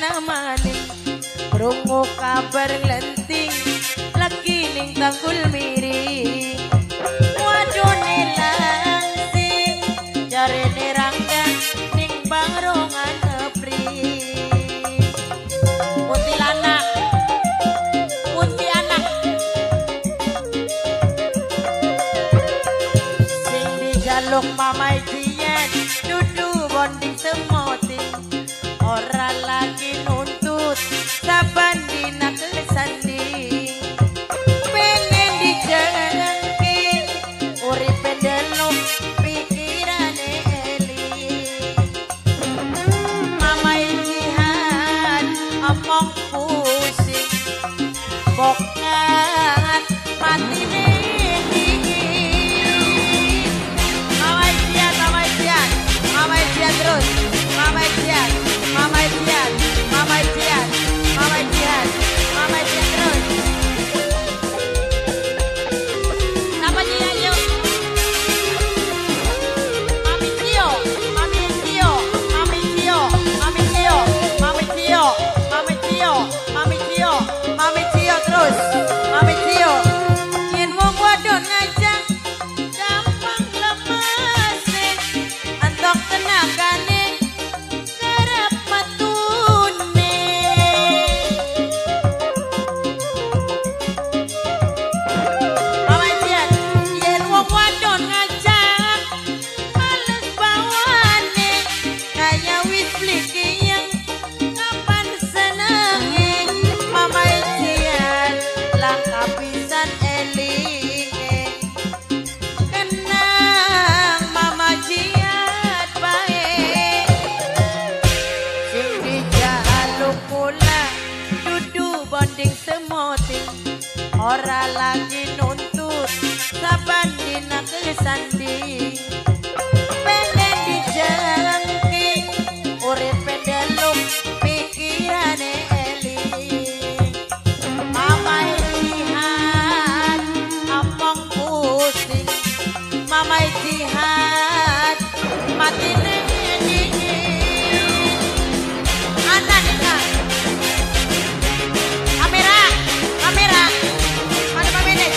namane krungu kabar lenting lagi ning Tanggul Miring wadone langsing jarene Rangga ning Bangrongan Epri Kuntilanak sing dijaluk Mamai Jian dudu bonding semoting ora lagi nuntut saban dina kesanding pengen dijengking uripe delok pikirane eling Mamai Jihan omong pusing bokat matine terus Mamai Jian terus apa Jian yuk Mami Cio terus Mami Cio yen wong wadon ngajak gampang lemes antok tenagane kerep metune Mamai Jian yen wong wadon ngajak males bawane kaya wis blikiyeng kapan senenge Mamai Jian langka pisan elinge kenang Mama Jian bae sing dijaluk kula dudu bonding semoting ora lagi nuntut saban dina kesanding pengen dijengking uripe delok pikirane eling Mamai Jihan omong pusing Mamai Jihan matine dingin anak nikah kamera mana pamene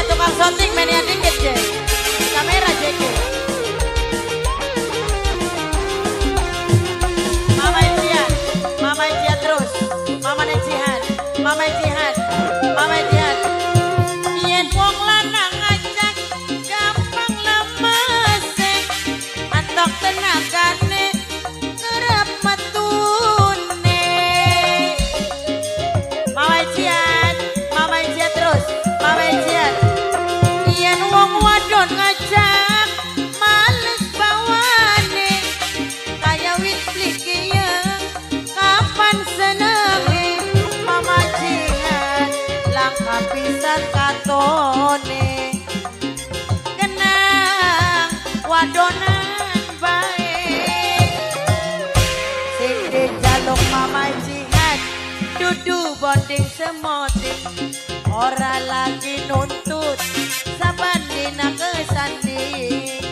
tukang syuting menia dikit je kamera jeki Mamai Jian terus Mamai Jian yen wong lanang ngajak gampang lemes antok tenagane kerep metune Mamai Jian terus Mamai Jian yen wong wadon ngajak males bawane kaya wis blikiyeng kapan senenge Mama Jihan langka pisan katone kenang wadonan baik sing dijaluk Mamai Jihan dudu bonding semoting ora lagi nuntut saban dina kesanding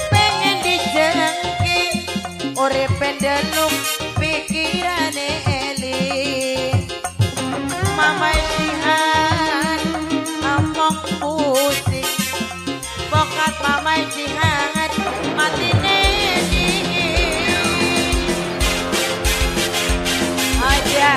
pengen dijengking uripe delok pikirane eling Mamai Jihan omong pusing bokat Mamai Jihan matine dingin aja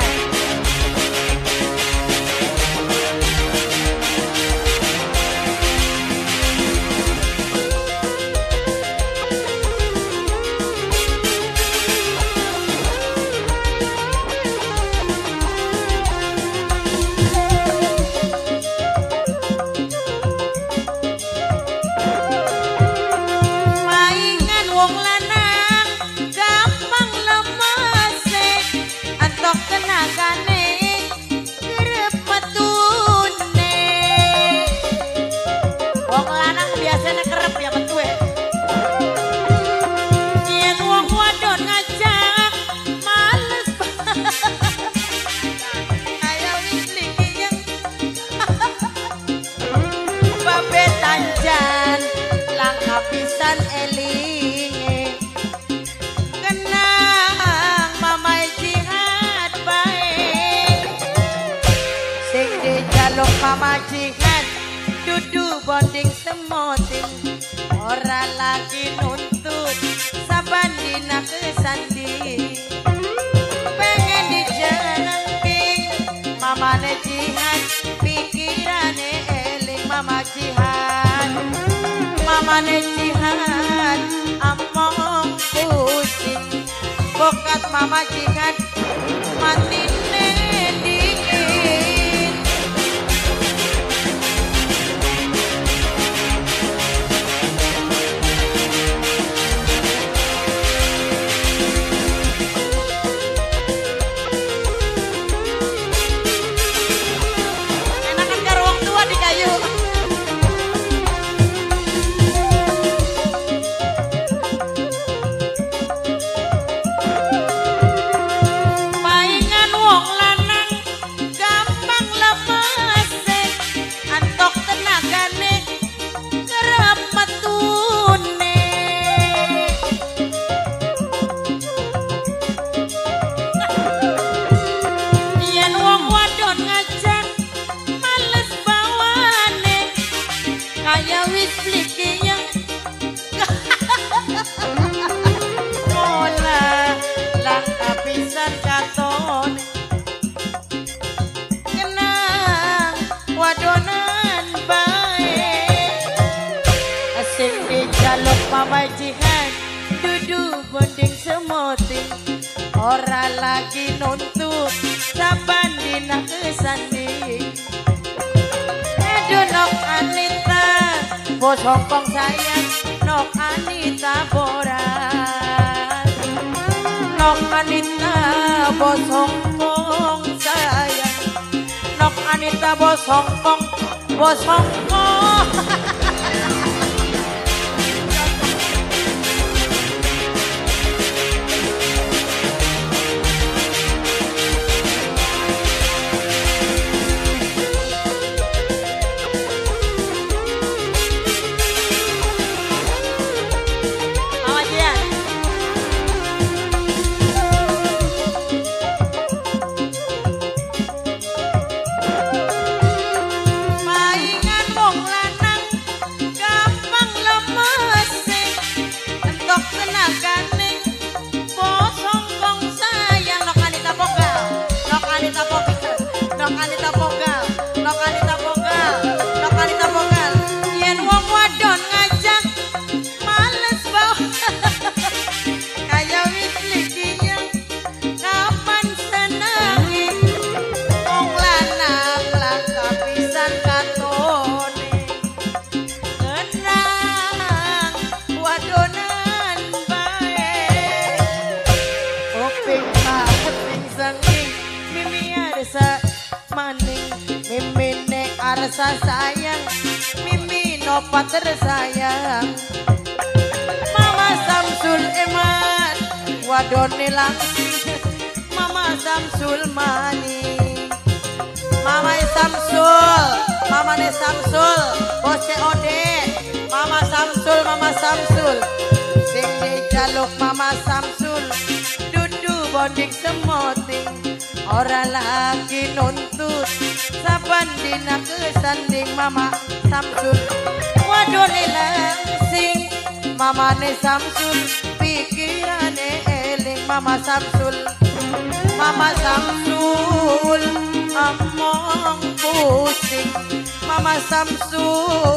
pisan Mama Jihad dudu bonding semoting ora lagi nuntut saban dina kesandi pengen dijelengking mamane Jihad pikirane eling Mama Jihad mamane Jihad among pusing bokat Mama Jihad mati Mama Jihad dudu bonding semoting ora lagi nuntut saban dina kesanding aduh nok Anita bos Hongkong sayang nok Anita boras nok Anita bos Hongkong sayang nok Anita bos Hongkong Arsa sayang mimi no pater sayang Mama Samsul eman wadone langsing Mama Samsul mani Mama Samsul Mamane Samsul bose ode Mama Samsul sing dijaluk Mama Samsul dudu bonding semoting ora lagi nuntut saban dina kesanding Mama Samsul wadone langsing mamane Samsul pikirane eling Mama Samsul among pusing Mama Samsul